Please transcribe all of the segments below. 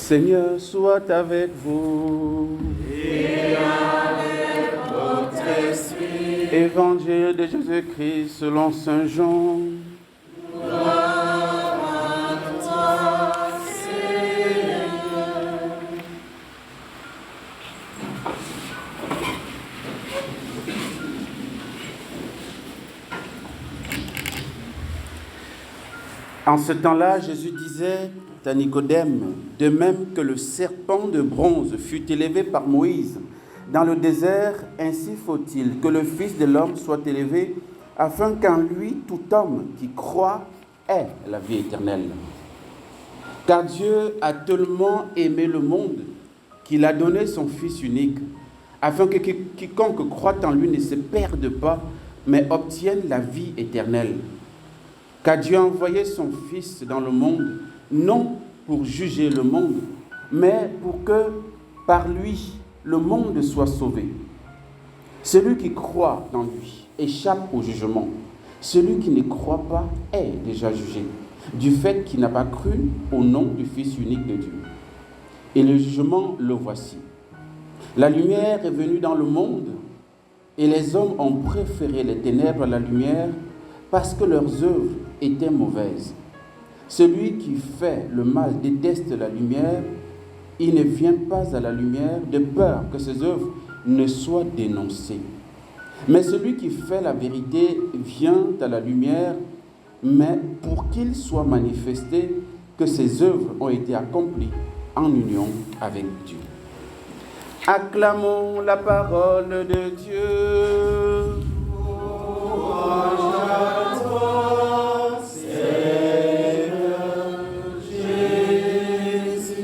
Seigneur soit avec vous. Et avec votre esprit. Évangile de Jésus-Christ selon saint Jean. Gloire à toi, Seigneur. En ce temps-là, Jésus disait à Nicodème, de même que le serpent de bronze fut élevé par Moïse dans le désert, ainsi faut-il que le Fils de l'homme soit élevé, afin qu'en lui tout homme qui croit ait la vie éternelle. Car Dieu a tellement aimé le monde qu'il a donné son Fils unique, afin que quiconque croit en lui ne se perde pas, mais obtienne la vie éternelle. Car Dieu a envoyé son Fils dans le monde, non pour juger le monde, mais pour que par lui, le monde soit sauvé. Celui qui croit en lui échappe au jugement. Celui qui ne croit pas est déjà jugé, du fait qu'il n'a pas cru au nom du Fils unique de Dieu. Et le jugement, le voici. La lumière est venue dans le monde, et les hommes ont préféré les ténèbres à la lumière parce que leurs œuvres étaient mauvaises. Celui qui fait le mal déteste la lumière, il ne vient pas à la lumière de peur que ses œuvres ne soient dénoncées. Mais celui qui fait la vérité vient à la lumière, mais pour qu'il soit manifesté que ses œuvres ont été accomplies en union avec Dieu. Acclamons la parole de Dieu. Louange à toi, Seigneur Jésus.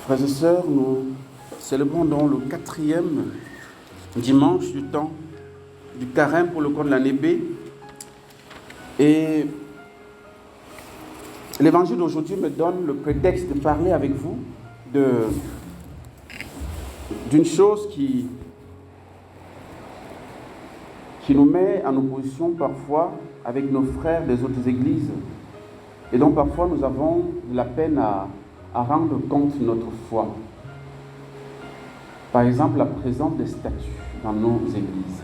Frères et sœurs, nous célébrons donc le 4e dimanche du temps du carême pour le compte de l'année B. Et l'évangile d'aujourd'hui me donne le prétexte de parler avec vous d'une chose qui nous met en opposition parfois avec nos frères des autres églises et dont parfois nous avons de la peine à rendre compte de notre foi. Par exemple, la présence des statues dans nos églises.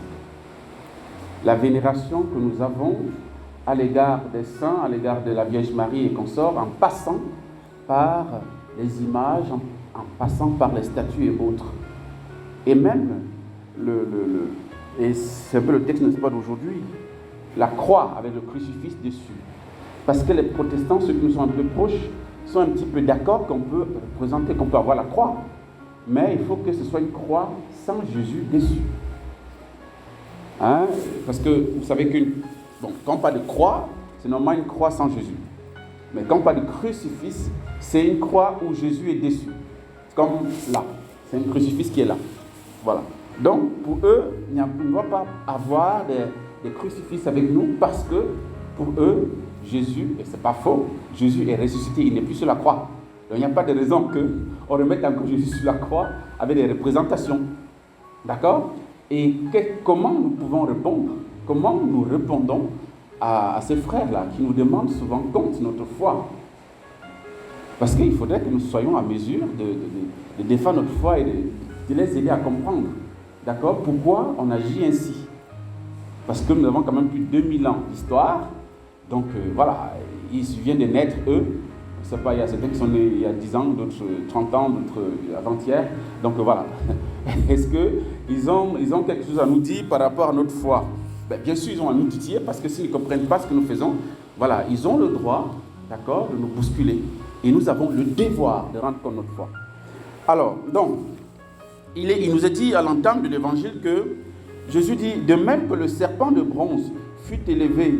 La vénération que nous avons à l'égard des saints, à l'égard de la Vierge Marie et consorts, en passant par les images, en passant par les statues et autres. Et même, et c'est un peu le texte, n'est-ce pas, d'aujourd'hui, la croix avec le crucifix dessus. Parce que les protestants, ceux qui nous sont un peu proches, sont un petit peu d'accord qu'on peut représenter, qu'on peut avoir la croix. Mais il faut que ce soit une croix sans Jésus dessus. Hein? Parce que vous savez quand on parle de croix, c'est normalement une croix sans Jésus. Mais quand on parle de crucifix, c'est une croix où Jésus est dessus. Comme là. C'est un crucifix qui est là. Voilà. Donc, pour eux, il ne doit pas avoir des crucifix avec nous parce que, pour eux, Jésus, et ce n'est pas faux, Jésus est ressuscité, il n'est plus sur la croix. Donc, il n'y a pas de raison qu'on remette encore Jésus sur la croix avec des représentations. D'accord? Et comment nous pouvons répondre? Comment nous répondons à ces frères-là qui nous demandent souvent compte de notre foi? Parce qu'il faudrait que nous soyons à mesure de défendre notre foi et de les aider à comprendre. D'accord? Pourquoi on agit ainsi? Parce que nous avons quand même plus de 2000 ans d'histoire. Donc voilà, ils viennent de naître, eux. Je ne sais pas, il y a certains qui sont nés il y a 10 ans, d'autres 30 ans, d'autres avant-hier. Donc voilà. Est-ce qu'ils ont quelque chose à nous dire par rapport à notre foi? Bien sûr, ils ont à nous titiller parce que s'ils ne comprennent pas ce que nous faisons, voilà, ils ont le droit, d'accord, de nous bousculer. Et nous avons le devoir de rendre compte de notre foi. Alors, donc, il nous a dit à l'entame de l'évangile que Jésus dit, de même que le serpent de bronze fut élevé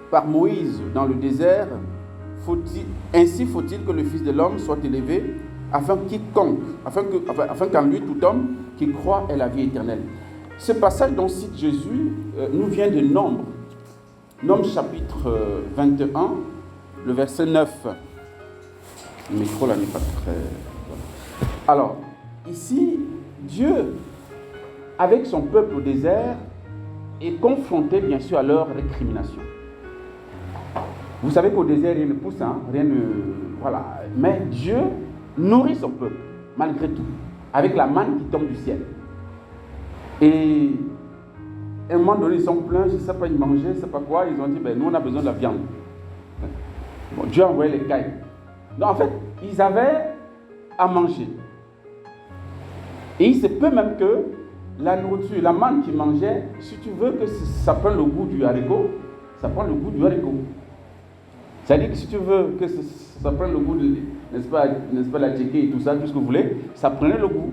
par Moïse dans le désert, ainsi faut-il que le Fils de l'homme soit élevé, afin qu'en lui tout homme qui croit ait la vie éternelle. Ce passage dont cite Jésus nous vient de Nombre. Nombre chapitre 21, le verset 9. Le micro là n'est pas très... Alors, ici, Dieu, avec son peuple au désert, est confronté bien sûr à leur récrimination. Vous savez qu'au désert, rien ne pousse, hein, rien ne... Voilà. Mais Dieu nourrit son peuple, malgré tout, avec la manne qui tombe du ciel. Et à un moment donné, ils sont pleins, je ne sais pas, ils mangeaient, je ne sais pas quoi, ils ont dit, nous on a besoin de la viande. Bon, Dieu a envoyé les cailles. Donc en fait, ils avaient à manger. Et il se peut même que la nourriture, la manne qu'ils mangeaient, si tu veux que ça prenne le goût du haricot, ça prend le goût du haricot. C'est-à-dire que si tu veux que ça prenne le goût de, n'est-ce pas, la tchéké et tout ça, tout ce que vous voulez, ça prenait le goût.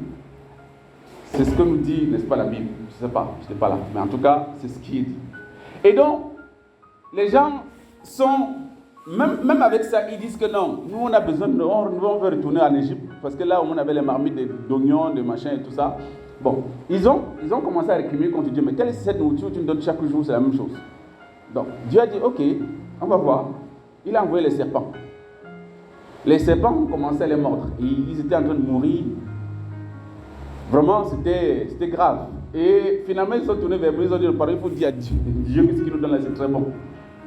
C'est ce que nous dit, n'est-ce pas, la Bible. Je ne sais pas, je n'étais pas là. Mais en tout cas, c'est ce qui est dit. Et donc, les gens sont, même avec ça, ils disent que non, nous on a besoin, on veut retourner en Égypte, parce que là, on avait les marmites d'oignons, de machins et tout ça. Bon, ils ont commencé à récrimer contre Dieu, mais quelle est cette nourriture que tu nous donnes chaque jour, c'est la même chose. Donc, Dieu a dit, ok, on va voir. Il a envoyé les serpents. Les serpents ont commencé à les mordre. Ils étaient en train de mourir. Vraiment, c'était grave. Et finalement, ils sont tournés vers lui. Ils ont dit, il faut dire à Dieu que ce qu'il nous donne là, c'est très bon.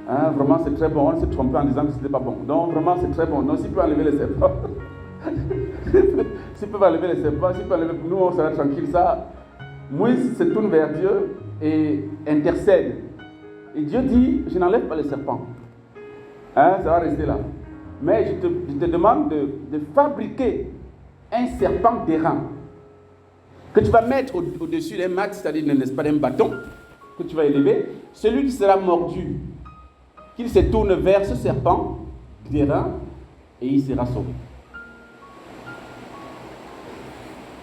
Hein, vraiment, c'est très bon. On s'est trompé en disant que ce n'était pas bon. Donc, vraiment, c'est très bon. Donc, s'il peut enlever les serpents, s'il peut enlever les serpents, s'il peut enlever, nous, on sera tranquille. Ça, Moïse se tourne vers Dieu et intercède. Et Dieu dit, je n'enlève pas les serpents. Hein, ça va rester là. Mais je te demande de fabriquer un serpent d'airain que tu vas mettre au-dessus d'un mat, c'est-à-dire, n'est-ce pas, d'un bâton que tu vas élever. Celui qui sera mordu, qu'il se tourne vers ce serpent d'airain et il sera sauvé.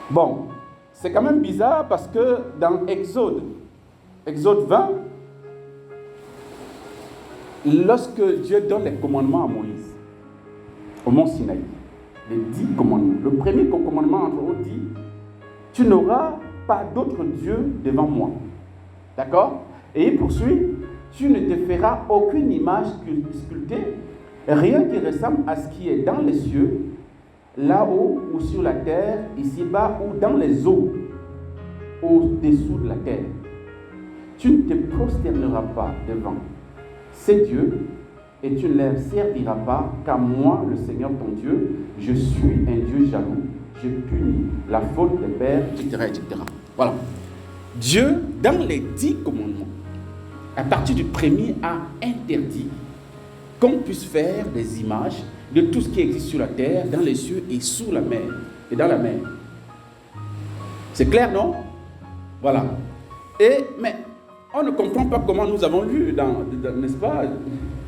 Bon, c'est quand même bizarre parce que dans Exode 20, lorsque Dieu donne les commandements à Moïse, au mont Sinaï, les 10 commandements, le premier commandement entre autres dit, tu n'auras pas d'autre Dieu devant moi. D'accord? Et il poursuit, tu ne te feras aucune image sculptée, rien qui ressemble à ce qui est dans les cieux, là-haut ou sur la terre, ici-bas ou dans les eaux, au-dessous de la terre. Tu ne te prosterneras pas devant ces dieux et tu ne les serviras pas, car moi, le Seigneur ton Dieu, je suis un Dieu jaloux, je punis la faute des pères, etc., etc. Voilà. Dieu, dans les 10 commandements, à partir du premier, a interdit qu'on puisse faire des images de tout ce qui existe sur la terre, dans les cieux et sous la mer, et dans la mer. C'est clair, non? Voilà. Mais on ne comprend pas comment nous avons lu, n'est-ce pas,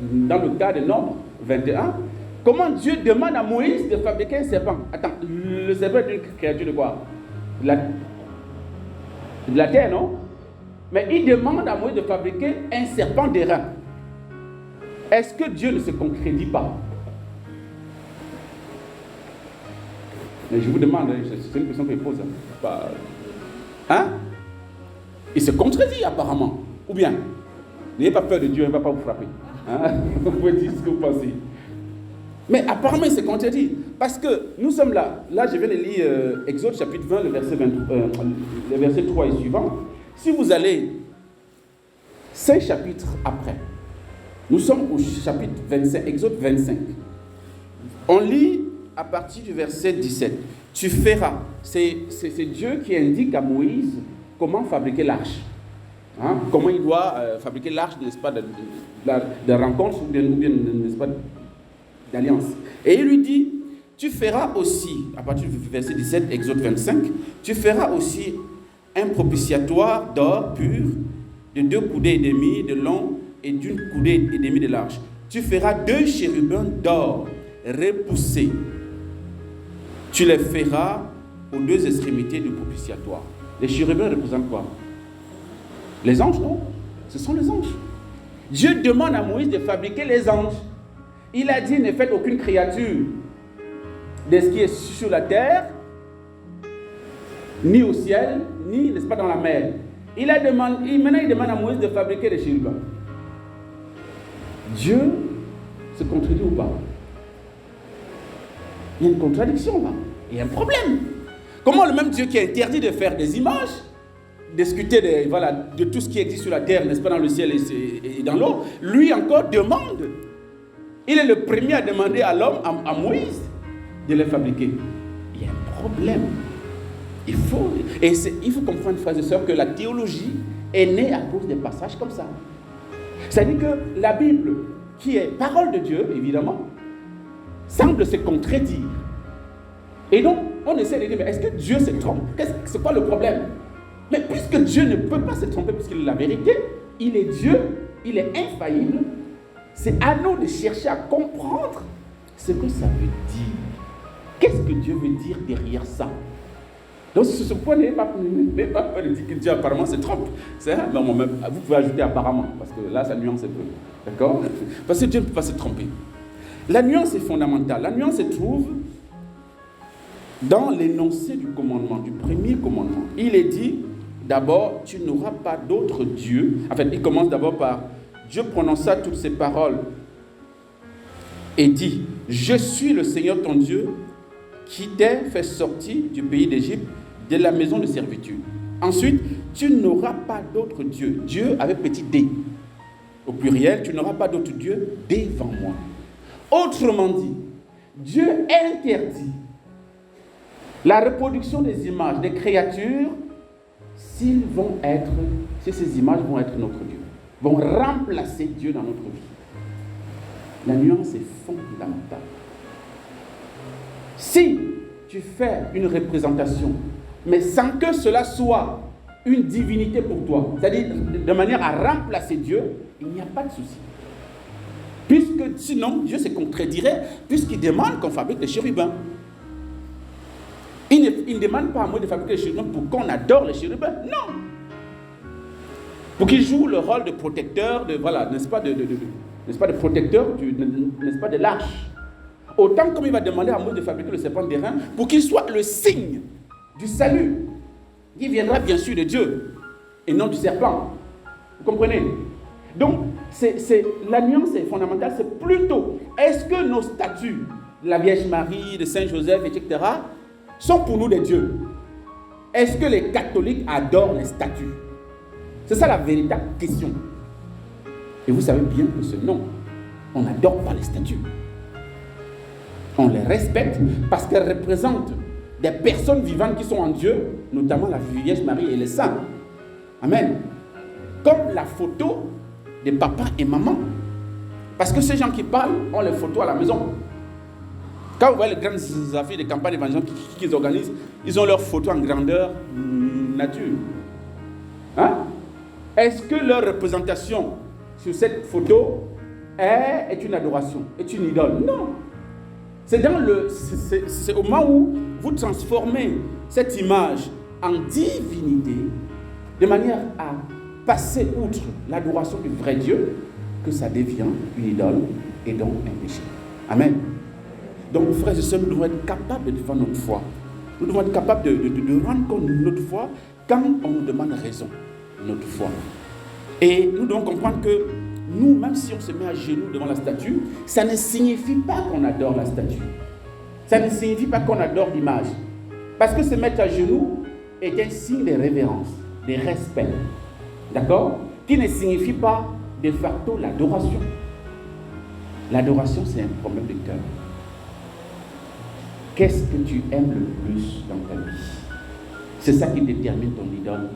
dans le cas de Nombre 21, comment Dieu demande à Moïse de fabriquer un serpent. Attends, le serpent est une créature de quoi? De la terre, non? Mais il demande à Moïse de fabriquer un serpent d'airain. Est-ce que Dieu ne se contredit pas? Mais je vous demande, c'est une question que je pose. Hein? Il se contredit apparemment. Ou bien, n'ayez pas peur de Dieu, il ne va pas vous frapper. Hein? Vous pouvez dire ce que vous pensez. Mais apparemment, il se contredit. Parce que nous sommes là. Là, je viens de lire Exode chapitre 20, le verset 3 et suivant. Si vous allez 5 chapitres après, nous sommes au chapitre 25, Exode 25. On lit à partir du verset 17. Tu feras. C'est Dieu qui indique à Moïse comment fabriquer l'arche. Hein? Comment il doit fabriquer l'arche, n'est-ce pas, de rencontre ou bien, n'est-ce pas, d'alliance. Et il lui dit, tu feras aussi, à partir du verset 17, Exode 25, tu feras aussi un propitiatoire d'or pur, de 2 coudées et demi de long et d'1 coudée et demi de large. Tu feras 2 chérubins d'or repoussés. Tu les feras aux 2 extrémités du propitiatoire. Les chérubins représentent quoi? Les anges, non? Ce sont les anges. Dieu demande à Moïse de fabriquer les anges. Il a dit, ne faites aucune créature de ce qui est sur la terre, ni au ciel, ni, n'est-ce pas, dans la mer. Maintenant, il demande à Moïse de fabriquer des chérubins. Dieu se contredit ou pas? Il y a une contradiction là. Il y a un problème. Comment le même Dieu qui a interdit de faire des images, discuter de tout ce qui existe sur la terre, n'est-ce pas, dans le ciel et dans l'eau, lui encore demande. Il est le premier à demander à l'homme, à Moïse, de les fabriquer. Il y a un problème. Il faut comprendre, frères et sœurs, que la théologie est née à cause des passages comme ça. C'est-à-dire que la Bible, qui est parole de Dieu, évidemment, semble se contredire. Et donc, on essaie de dire, mais est-ce que Dieu se trompe? C'est quoi le problème? Mais puisque Dieu ne peut pas se tromper, puisqu'il est la vérité, il est Dieu, il est infaillible, c'est à nous de chercher à comprendre ce que ça veut dire. Qu'est-ce que Dieu veut dire derrière ça? Donc, sur ce point, n'ayez pas peur de dire que Dieu apparemment se trompe. Non, vous pouvez ajouter apparemment, parce que là, ça nuance un peu. D'accord? Parce que Dieu ne peut pas se tromper. La nuance est fondamentale. La nuance se trouve dans l'énoncé du commandement, du premier commandement. Il est dit, d'abord, tu n'auras pas d'autre Dieu. En fait, il commence d'abord par, Dieu prononça toutes ces paroles et dit, je suis le Seigneur ton Dieu qui t'ai fait sortir du pays d'Égypte, de la maison de servitude. Ensuite, tu n'auras pas d'autre Dieu. Dieu avec petit d. Au pluriel, tu n'auras pas d'autre Dieu devant moi. Autrement dit, Dieu interdit la reproduction des images, des créatures, si ces images vont être notre Dieu, vont remplacer Dieu dans notre vie. La nuance est fondamentale. Si tu fais une représentation, mais sans que cela soit une divinité pour toi, c'est-à-dire de manière à remplacer Dieu, il n'y a pas de souci. Puisque sinon, Dieu se contredirait, puisqu'il demande qu'on fabrique des chérubins. Il ne demande pas à moi de fabriquer des chérubins pour qu'on adore les chérubins. Non. Pour qu'ils jouent le rôle de protecteur, n'est-ce pas, de protecteur, n'est-ce pas, de l'arche. Autant comme il va demander à Moïse de fabriquer le serpent d'airain pour qu'il soit le signe du salut, qui viendra bien sûr de Dieu et non du serpent. Vous comprenez? Donc, la nuance est fondamentale. C'est plutôt, est-ce que nos statues, de la Vierge Marie, de Saint Joseph, etc., sont pour nous des dieux? Est-ce que les catholiques adorent les statues? C'est ça la véritable question. Et vous savez bien que c'est non. On n'adore pas les statues. On les respecte parce qu'elles représentent des personnes vivantes qui sont en Dieu, notamment la Vierge Marie et les saints. Amen. Comme la photo de papa et maman. Parce que ces gens qui parlent ont les photos à la maison. Quand vous voyez les grandes affaires de campagne évangélique qu'ils organisent, ils ont leurs photos en grandeur nature. Hein? Est-ce que leur représentation sur cette photo est une adoration, est une idole? Non. C'est au moment où vous transformez cette image en divinité, de manière à passer outre l'adoration du vrai Dieu, que ça devient une idole et donc un péché. Amen. Donc, frères et sœurs, nous devons être capables de défendre notre foi. Nous devons être capables de rendre compte de notre foi quand on nous demande raison de notre foi. Et nous devons comprendre que nous, même si on se met à genoux devant la statue, ça ne signifie pas qu'on adore la statue. Ça ne signifie pas qu'on adore l'image. Parce que se mettre à genoux est un signe de révérence, de respect. D'accord? Qui ne signifie pas de facto l'adoration. L'adoration, c'est un problème de cœur. Qu'est-ce que tu aimes le plus dans ta vie? C'est ça qui détermine ton idole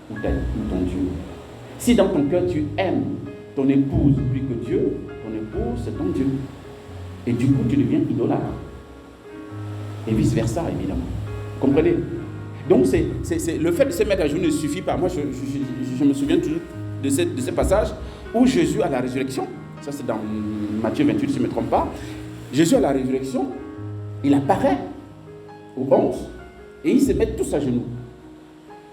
ou ton Dieu. Si dans ton cœur tu aimes ton épouse plus que Dieu, ton épouse c'est ton Dieu. Et du coup tu deviens idolâtre. Et vice versa évidemment. Vous comprenez? Donc le fait de se mettre à genoux ne suffit pas. Moi je me souviens toujours de ce passage où Jésus à la résurrection, ça c'est dans Matthieu 28 si je ne me trompe pas, Jésus à la résurrection, il apparaît aux 11 et ils se mettent tous à genoux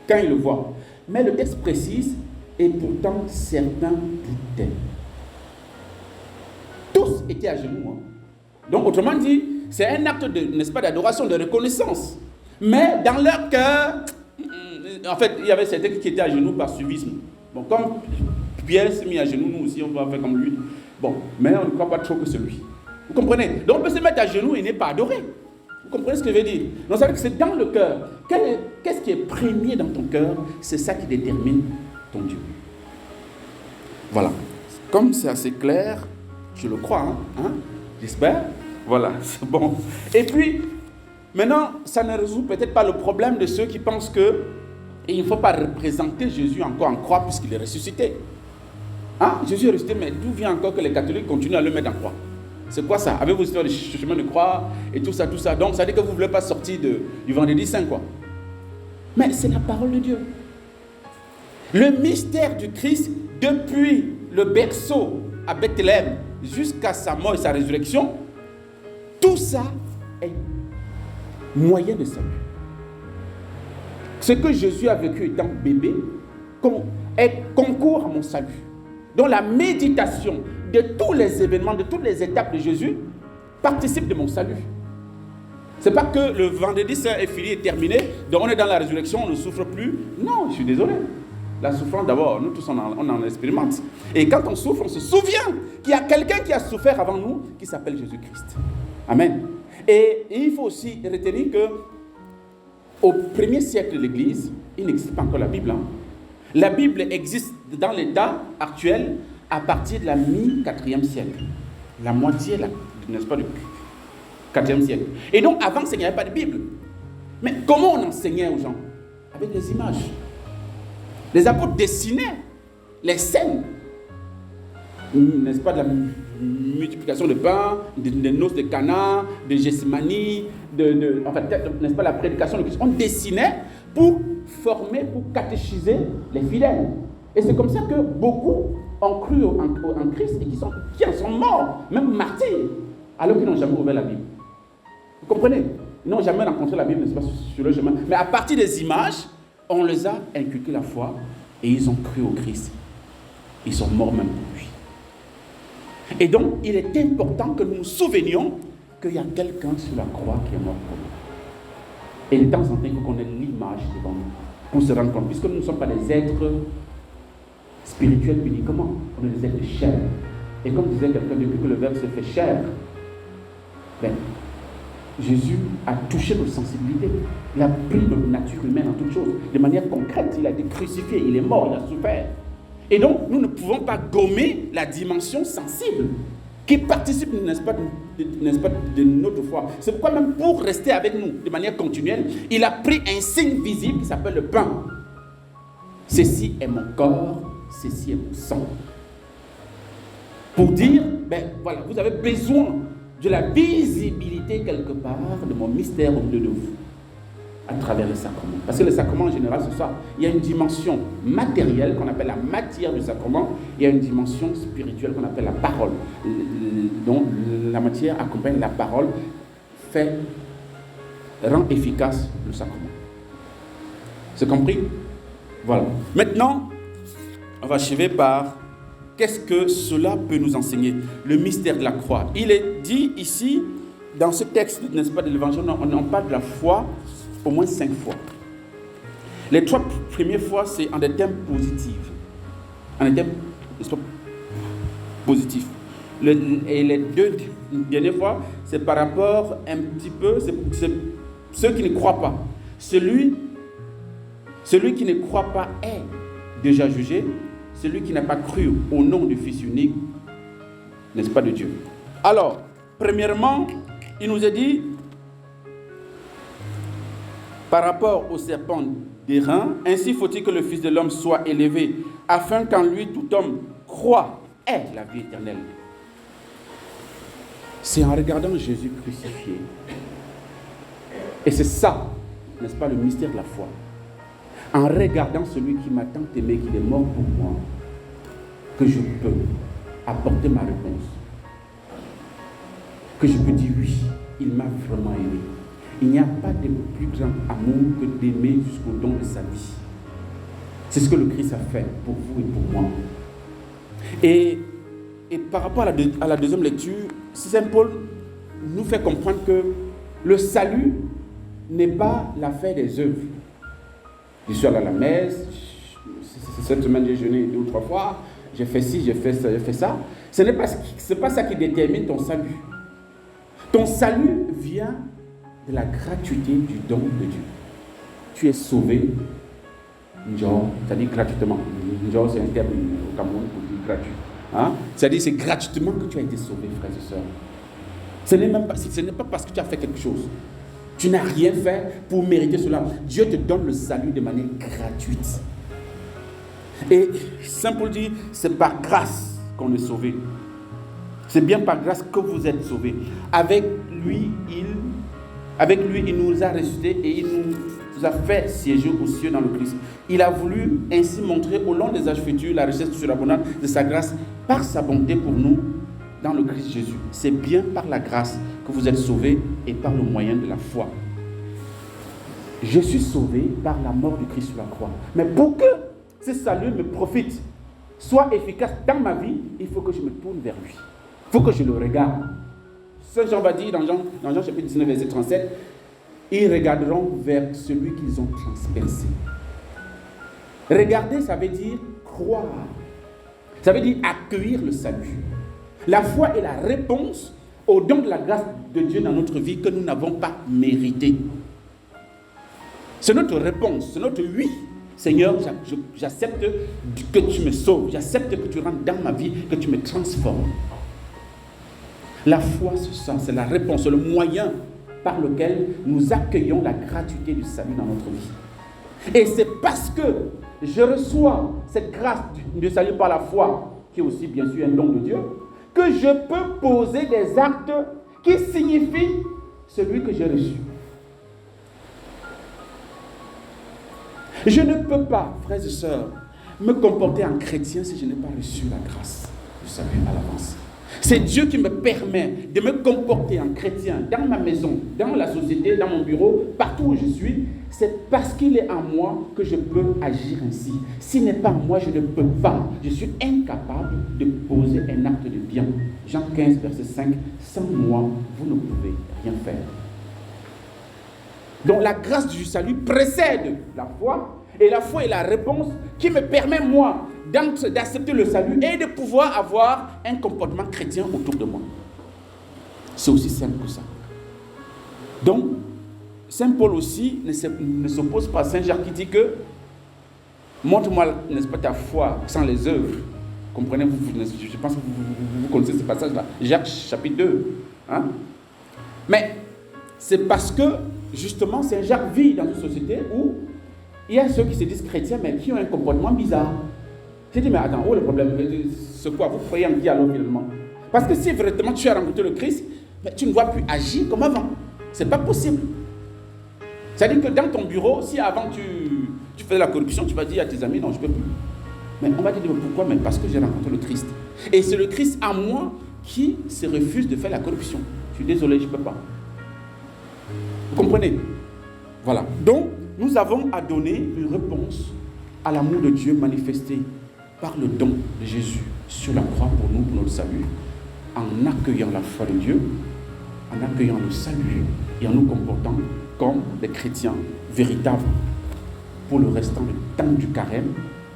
quand ils le voient. Mais le texte précise, et pourtant certains doutaient. Tous étaient à genoux. Hein. Donc autrement dit, c'est un acte n'est-ce pas, d'adoration, de reconnaissance. Mais dans leur cœur, en fait, il y avait certains qui étaient à genoux par suivisme. Bon, comme Pierre s'est mis à genoux, nous aussi on va faire comme lui. Bon, mais on ne croit pas trop que c'est lui. Vous comprenez? Donc on peut se mettre à genoux et n'est pas adoré. Vous comprenez ce que je veux dire? Donc ça veut dire que c'est dans le cœur. Qu'est-ce qui est premier dans ton cœur? C'est ça qui détermine ton Dieu. Voilà. Comme c'est assez clair, je le crois, hein? J'espère. Voilà, c'est bon. Et puis, maintenant, ça ne résout peut-être pas le problème de ceux qui pensent que il ne faut pas représenter Jésus encore en croix puisqu'il est ressuscité. Hein? Jésus est ressuscité, mais d'où vient encore que les catholiques continuent à le mettre en croix? C'est quoi ça? Avec vos histoires de chemin de croix et tout ça. Donc, ça dit que vous ne voulez pas sortir du vendredi saint, quoi. Mais c'est la parole de Dieu. Le mystère du Christ, depuis le berceau à Bethléem jusqu'à sa mort et sa résurrection, tout ça est moyen de salut. Ce que Jésus a vécu étant bébé concourt à mon salut. Donc la méditation de tous les événements, de toutes les étapes de Jésus participe de mon salut. Ce n'est pas que le vendredi saint est fini et terminé, donc on est dans la résurrection, on ne souffre plus. Non, je suis désolé. La souffrance, d'abord, nous tous, on en expérimente. Et quand on souffre, on se souvient qu'il y a quelqu'un qui a souffert avant nous, qui s'appelle Jésus-Christ. Amen. Et il faut aussi retenir que au 1er siècle de l'Église, il n'existe pas encore la Bible. La Bible existe dans l'état actuel à partir de la mi-4e siècle. La moitié, n'est-ce pas, du 4e siècle. Et donc, avant, il n'y avait pas de Bible. Mais comment on enseignait aux gens? Avec les images. Les apôtres dessinaient les scènes, n'est-ce pas, de la multiplication de pain, des noces de Cana, de Gethsémani, n'est-ce pas, la prédication de Christ. On dessinait pour former, pour catéchiser les fidèles. Et c'est comme ça que beaucoup ont cru en Christ et qui en sont morts, même martyrs, alors qu'ils n'ont jamais ouvert la Bible. Vous comprenez? Ils n'ont jamais rencontré la Bible, n'est-ce pas, sur le chemin. Mais à partir des images, on les a inculqué la foi et ils ont cru au Christ. Ils sont morts même pour lui. Et donc, il est important que nous nous souvenions qu'il y a quelqu'un sur la croix qui est mort pour nous. Et de temps en temps, il faut qu'on ait l'image devant nous pour se rendre compte. Puisque nous ne sommes pas des êtres spirituels uniquement, on est des êtres de chair. Et comme disait quelqu'un, depuis que le Verbe se fait chair, Jésus a touché nos sensibilités. Il a pris notre nature humaine en toutes choses. De manière concrète, il a été crucifié, il est mort, il a souffert. Et donc, nous ne pouvons pas gommer la dimension sensible qui participe, n'est-ce pas, de notre foi. C'est pourquoi même pour rester avec nous de manière continuelle, il a pris un signe visible qui s'appelle le pain. Ceci est mon corps, ceci est mon sang. Pour dire, voilà, vous avez besoin de la visibilité quelque part de mon mystère au milieu de vous, à travers les sacrements. Parce que les sacrements en général, c'est ça. Il y a une dimension matérielle qu'on appelle la matière du sacrement, il y a une dimension spirituelle qu'on appelle la parole. Donc la matière accompagne la parole, rend efficace le sacrement. C'est compris? Voilà. Maintenant, on va achever par qu'est-ce que cela peut nous enseigner? Le mystère de la croix. Il est dit ici, dans ce texte, n'est-ce pas, de l'évangile, on en parle de la foi au moins 5 fois. Les 3 premières fois, c'est en des termes positifs. En des termes, n'est-ce pas, positifs. Et les 2 dernières fois, c'est par rapport un petit peu, c'est ceux qui ne croient pas. Celui qui ne croit pas est déjà jugé. Celui qui n'a pas cru au nom du Fils unique, n'est-ce pas, de Dieu. Alors, premièrement, il nous a dit, par rapport au serpent d'airain, ainsi faut-il que le Fils de l'homme soit élevé, afin qu'en lui tout homme croit ait la vie éternelle. C'est en regardant Jésus crucifié. Et c'est ça, n'est-ce pas, le mystère de la foi. En regardant celui qui m'a tant aimé, qu'il est mort pour moi, que je peux apporter ma réponse. Que je peux dire oui, il m'a vraiment aimé. Il n'y a pas de plus grand amour que d'aimer jusqu'au don de sa vie. C'est ce que le Christ a fait pour vous et pour moi. Et par rapport à la deuxième lecture, Saint Paul nous fait comprendre que le salut n'est pas l'affaire des œuvres. Je suis allé à la messe, cette semaine j'ai jeûné 2 ou 3 fois, j'ai fait ci, j'ai fait ça, j'ai fait ça. Ce n'est pas ça qui détermine ton salut. Ton salut vient de la gratuité du don de Dieu. Tu es sauvé, genre, c'est-à-dire gratuitement. Genre, c'est un terme au Cameroun pour dire gratuit. Hein? C'est-à-dire c'est gratuitement que tu as été sauvé, frères et sœurs. Ce n'est pas parce que tu as fait quelque chose. Tu n'as rien fait pour mériter cela. Dieu te donne le salut de manière gratuite. Et Saint Paul dit, c'est par grâce qu'on est sauvé. C'est bien par grâce que vous êtes sauvés. Avec lui, il nous a ressuscités et il nous a fait siéger aux cieux dans le Christ. Il a voulu ainsi montrer au long des âges futurs la richesse surabondante de sa grâce par sa bonté pour nous dans le Christ Jésus. C'est bien par la grâce que vous êtes sauvés et par le moyen de la foi. Je suis sauvé par la mort du Christ sur la croix. Mais pour que ce salut me profite, soit efficace dans ma vie, il faut que je me tourne vers lui. Il faut que je le regarde. Saint Jean va dire dans Jean chapitre 19, verset 37, ils regarderont vers celui qu'ils ont transpercé. Regarder, ça veut dire croire. Ça veut dire accueillir le salut. La foi est la réponse au don de la grâce de Dieu dans notre vie que nous n'avons pas mérité. C'est notre réponse, c'est notre oui. Seigneur, j'accepte que tu me sauves, j'accepte que tu rentres dans ma vie, que tu me transformes. La foi, c'est ça, c'est la réponse, c'est le moyen par lequel nous accueillons la gratuité du salut dans notre vie. Et c'est parce que je reçois cette grâce du salut par la foi, qui est aussi bien sûr un don de Dieu, que je peux poser des actes qui signifient celui que j'ai reçu. Je ne peux pas, frères et sœurs, me comporter en chrétien si je n'ai pas reçu la grâce du salut à l'avance. C'est Dieu qui me permet de me comporter en chrétien dans ma maison, dans la société, dans mon bureau, partout où je suis. C'est parce qu'il est en moi que je peux agir ainsi. S'il n'est pas en moi, je ne peux pas. Je suis incapable de poser un acte de bien. Jean 15, verset 5. Sans moi, vous ne pouvez rien faire. Donc la grâce du salut précède la foi. Et la foi est la réponse qui me permet, moi, d'accepter le salut et de pouvoir avoir un comportement chrétien autour de moi. C'est aussi simple que ça. Donc, Saint Paul aussi ne s'oppose pas à Saint Jacques qui dit que montre-moi, n'est-ce pas, ta foi sans les œuvres. Comprenez, je pense que vous connaissez ce passage-là. Jacques chapitre 2. Hein? Mais c'est parce que, justement, Saint Jacques vit dans une société où il y a ceux qui se disent chrétiens, mais qui ont un comportement bizarre. J'ai dit, mais attends, où est le problème? C'est quoi? Vous croyez en qui alors finalement? Parce que si vraiment tu as rencontré le Christ, mais tu ne vois plus agir comme avant. Ce n'est pas possible. C'est-à-dire que dans ton bureau, si avant tu faisais la corruption, tu vas dire à tes amis, non, je ne peux plus. Mais on va te dire, pourquoi? Mais parce que j'ai rencontré le Christ. Et c'est le Christ en moi qui se refuse de faire la corruption. Je suis désolé, je ne peux pas. Vous comprenez? Voilà. Donc, nous avons à donner une réponse à l'amour de Dieu manifesté par le don de Jésus sur la croix pour nous, pour notre salut, en accueillant la foi de Dieu, en accueillant le salut et en nous comportant comme des chrétiens véritables pour le restant du temps du carême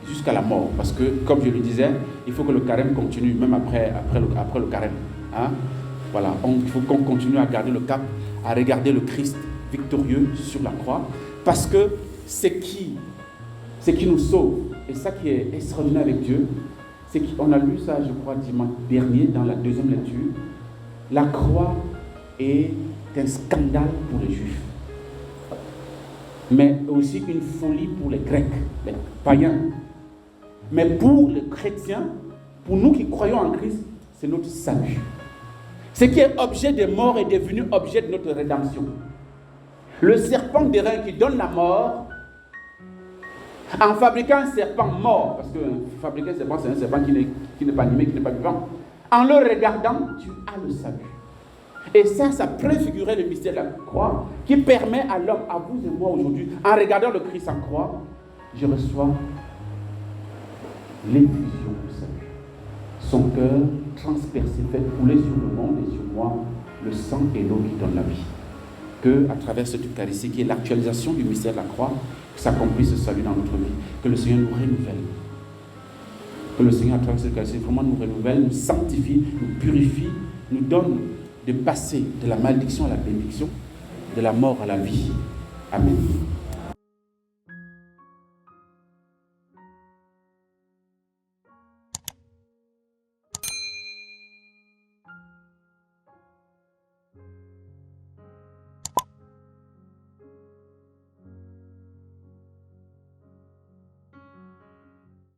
jusqu'à la mort. Parce que, comme je le disais, il faut que le carême continue, même après le carême. Hein? Voilà, il faut qu'on continue à garder le cap, à regarder le Christ victorieux sur la croix, parce que c'est qui nous sauve, et ça qui est extraordinaire avec Dieu, c'est qu'on a lu ça, je crois, dimanche dernier, dans la deuxième lecture. La croix est un scandale pour les Juifs, mais aussi une folie pour les Grecs, les païens. Mais pour les chrétiens, pour nous qui croyons en Christ, c'est notre salut. Ce qui est objet de mort est devenu objet de notre rédemption. Le serpent d'airain qui donne la mort, en fabriquant un serpent mort, parce que fabriquer un serpent, c'est un serpent qui n'est pas animé, qui n'est pas vivant, en le regardant, tu as le salut. Et ça préfigurait le mystère de la croix, qui permet à l'homme, à vous et moi aujourd'hui, en regardant le Christ en croix, je reçois l'effusion du salut. Son cœur transpercé, fait couler sur le monde et sur moi le sang et l'eau qui donnent la vie. Que, à travers cette Eucharistie, qui est l'actualisation du mystère de la croix, s'accomplisse ce salut dans notre vie. Que le Seigneur nous renouvelle. Que le Seigneur, à travers cette Eucharistie, vraiment nous renouvelle, nous sanctifie, nous purifie, nous donne de passer de la malédiction à la bénédiction, de la mort à la vie. Amen.